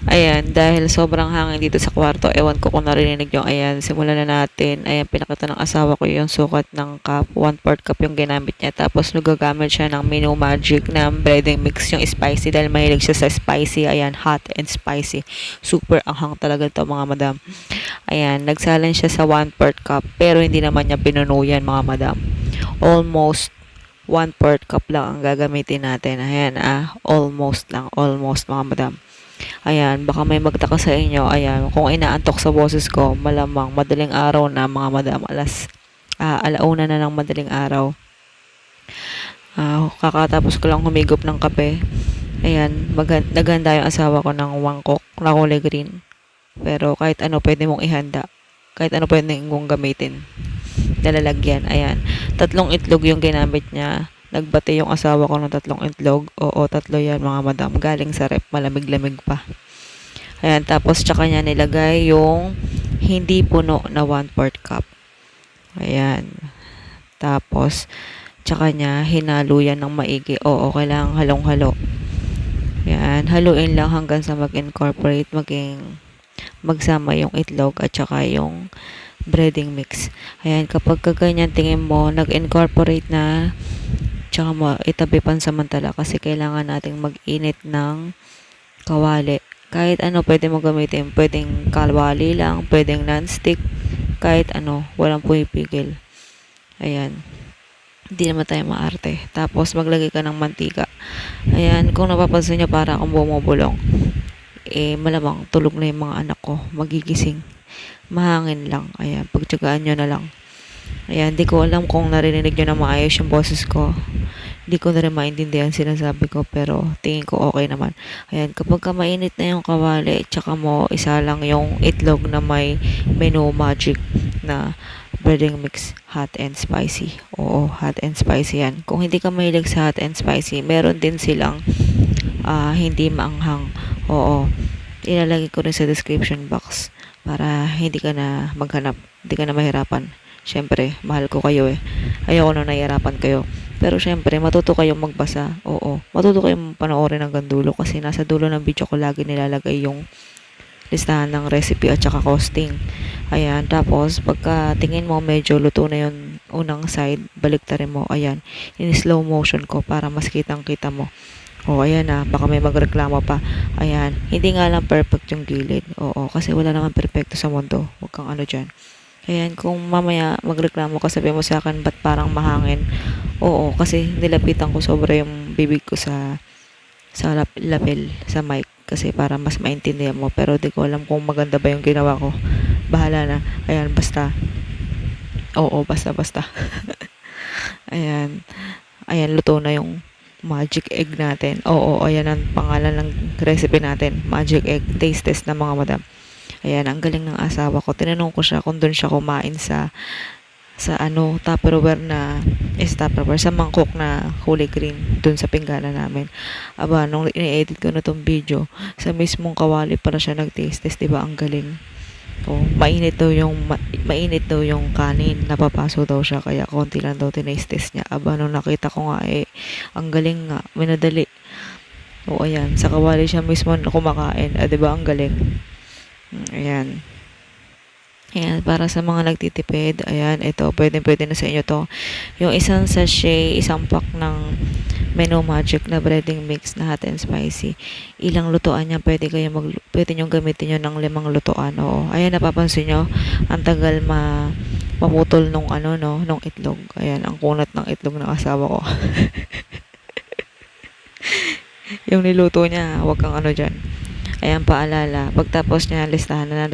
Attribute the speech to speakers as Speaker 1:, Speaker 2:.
Speaker 1: Ayan, dahil sobrang hangin dito sa kwarto, ewan ko kung narinig nyo. Ayan, simulan na natin. Ayan, pinakita ng asawa ko yung sukat ng cup. 1/4 cup yung ginamit niya. Tapos, nagagamit siya ng Minu Magic na breading mix yung spicy dahil mahilig siya sa spicy. Ayan, hot and spicy. Super anghang talaga ito, mga madam. Ayan, nagsalan siya sa 1/4 cup. Pero hindi naman niya pinuno yan, mga madam. Almost 1/4 cup lang ang gagamitin natin. Ayan, almost lang. Almost, mga madam. Ayan, baka may magtaka sa inyo. Ayan, kung inaantok sa boses ko, malamang madaling araw na, mga madam. Alauna na ng madaling araw. Kakatapos ko lang humigop ng kape. Ayan, naghanda yung asawa ko ng mangkok na kulay green. Pero kahit ano pwede mong ihanda. Kahit ano pwede mong gamitin. Nalalagyan. Ayan, 3 itlog yung ginamit niya. Nagbati yung asawa ko ng 3 itlog. Oo, 3 yan, mga madam. Galing sa rep, malamig-lamig pa. Ayan, tapos tsaka niya nilagay yung hindi puno na 1/4 cup. Ayan. Tapos, tsaka niya hinalo yan ng maigi. Oo, kailangan halong-halo. Ayan, haluin lang hanggang sa mag-incorporate, magsama yung itlog at tsaka yung breading mix. Ayan, kapag kaganyan tingin mo, nag-incorporate na, tsaka mo itabi pansamantala kasi kailangan nating mag-init ng kawali. Kahit ano pwede mo gamitin. Pwedeng kawali lang, pwedeng non-stick, kahit ano, walang pumipigil. Ayan. Hindi naman tayo maarte. Tapos, maglagay ka ng mantika. Ayan, kung napapansin nyo, para akong bumubulong. Malamang tulog na yung mga anak ko. Magigising. Mahangin lang. Ayan, pagtsagaan nyo na lang. Ayan, di ko alam kung narinig nyo na maayos yung boses ko. Di ko na rin maintindihan sinasabi ko, pero tingin ko okay naman. Ayan, kapag mainit na yung kawali, tsaka mo isa lang yung itlog na may Menu Magic na breading mix, hot and spicy. Oo, hot and spicy yan. Kung hindi ka mahilig sa hot and spicy, meron din silang hindi maanghang. Oo, ilalagay ko rin sa description box para hindi ka na maghanap, hindi ka na mahirapan. Siyempre, mahal ko kayo eh. Ayoko na nahihirapan kayo. Pero syempre, matuto kayong magbasa. Oo, matuto kayong panoorin hanggang dulo kasi nasa dulo ng video ko lagi nilalagay yung listahan ng recipe at saka costing. Ayan, tapos pagka tingin mo medyo luto na yung unang side, baliktarin mo. Ayan, in slow motion ko para mas kitang-kita mo. O, ayan na, baka may magreklamo pa. Ayan, hindi nga lang perfect yung gilid. Oo, kasi wala naman perfecto sa mundo. Huwag kang ano dyan. Ayan, kung mamaya magreklamo ka, sabi mo sa akin, ba't parang mahangin? Oo, kasi nilapitan ko sobra yung bibig ko sa lapel, sa mic. Kasi para mas maintindihan mo. Pero di ko alam kung maganda ba yung ginawa ko. Bahala na. Ayan, basta. Oo, basta. Ayan. Ayan, luto na yung magic egg natin. Oo, ayan ang pangalan ng recipe natin. Magic egg. Taste test na, mga madam. Ayan, ang galing ng asawa ko. Tinanong ko siya kung doon siya kumain sa Tupperware, sa mangkok na kulay green, dun sa pinggalan namin. Aba, nung ini-edit ko na tong video, sa mismong kawali para siya nag-taste test, diba? Ang galing. Oh, mainit daw yung kanin, napapaso daw siya, kaya konti lang daw tinaste test niya. Aba, nung nakita ko nga, ang galing nga, minadali. O, ayan, sa kawali siya mismo kumakain. Diba? Ang galing. Ayan. Ayan, para sa mga nagtitipid, ayan, ito, pwede na sa inyo to. Yung isang sachet, isang pack ng Menu Magic na breading mix na hot and spicy. Ilang lutuan niya, pwede nyo gamitin yun ng 5 lutuan. Oo. Ayan, napapansin nyo, ang tagal maputol nung itlog. Ayan, ang kunat ng itlog ng asawa ko. Yung niluto niya, wag kang dyan. Ayan, paalala. Pagtapos niya, listahan na